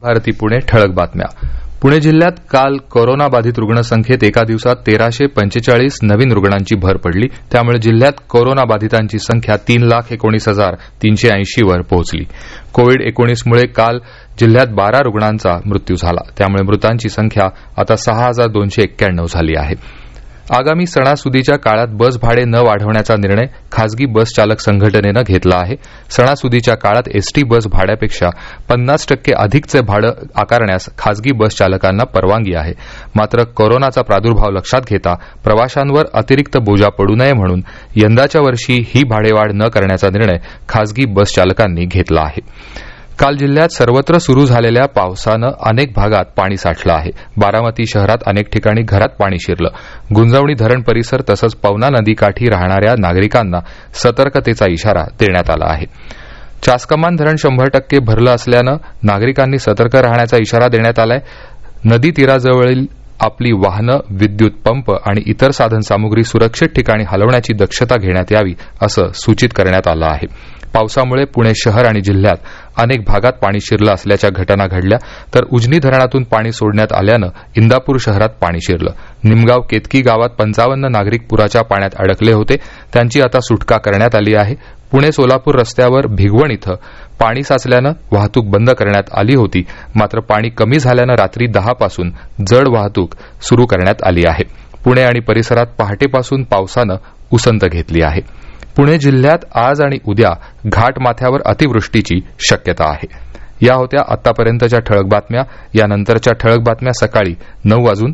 भारती पुणे ठळक बातम्या. पुणे जिल्ह्यात काल कोरोनाबाधित रुग्णसंख्येत एका दिवसात 1345 नवीन रुग्णांची भर पडली. त्यामुळे जिल्ह्यात कोरोनाबाधितांची संख्या 3,19,380 वर पोहोचली. कोविड-19 मुळे काल जिल्ह्यात 12 रुग्णांचा मृत्यू झाला. त्यामुळे मृतांची संख्या आता 6,291 झाली आहे. आगामी सणासुदीच्या काळात बस भाडे न वाढवण्याचा निर्णय खासगी बस चालक संघटनेनं घेतला आहे. सणासुदीच्या काळात एसटी बस भाड्यापेक्षा 50% अधिकचे भाडं आकारण्यास खासगी बस चालकांना परवानगी आहे. मात्र कोरोनाचा प्रादुर्भाव लक्षात घेता प्रवाशांवर अतिरिक्त बोजा पडू नये म्हणून यंदाच्या वर्षी ही भाडेवाढ न करण्याचा निर्णय खासगी बस चालकांनी घेतला आहे. काल जिल्ह्यात सर्वत्र सुरू झालेल्या पावसानं अनेक भागात पाणी साठलं आहे. बारामती शहरात अनेक ठिकाणी घरात पाणी शिरलं. गुंजवणी धरण परिसर तसंच पवना नदीकाठी राहणाऱ्या नागरिकांना सतर्कतेचा इशारा देण्यात आला आहे. चासकमान धरण 100% भरलं असल्यानं नागरिकांनी सतर्क राहण्याचा इशारा देण्यात आलाय. नदी तीराजवळील आपली वाहनं, विद्युत पंप आणि इतर साधनसामुग्री सुरक्षित ठिकाणी हलवण्याची दक्षता घेण्यात यावी असं सूचित करण्यात आलं आहे. पावसामुळे पुणे शहर आणि जिल्ह्यात अनेक भागात पाणी शिरलं असल्याच्या घटना घडल्या. तर उजनी धरणातून पाणी सोडण्यात आल्यानं इंदापूर शहरात पाणी शिरलं. निमगाव केतकी गावात 55 नागरिक पुराच्या पाण्यात अडकले होते. त्यांची आता सुटका करण्यात आली आहे. पुणे सोलापूर रस्त्यावर भिगवण इथं पाणी साचल्यानं वाहतूक बंद करण्यात आली होती. मात्र पाणी कमी झाल्यानं रात्री 10 पासून जड वाहतूक सुरू करण्यात आली आहे. पुणे आणि परिसरात पहाटेपासून पावसानं उसंत घेतली आहे. पुणे जिल्ह्यात आज आणि उद्या घाटमाथ्यावर अतिवृष्टीची शक्यता आहे. या होत्या आतापर्यंतच्या ठळक बातम्या. यानंतरच्या ठळक बातम्या सकाळी 9:58 वाजून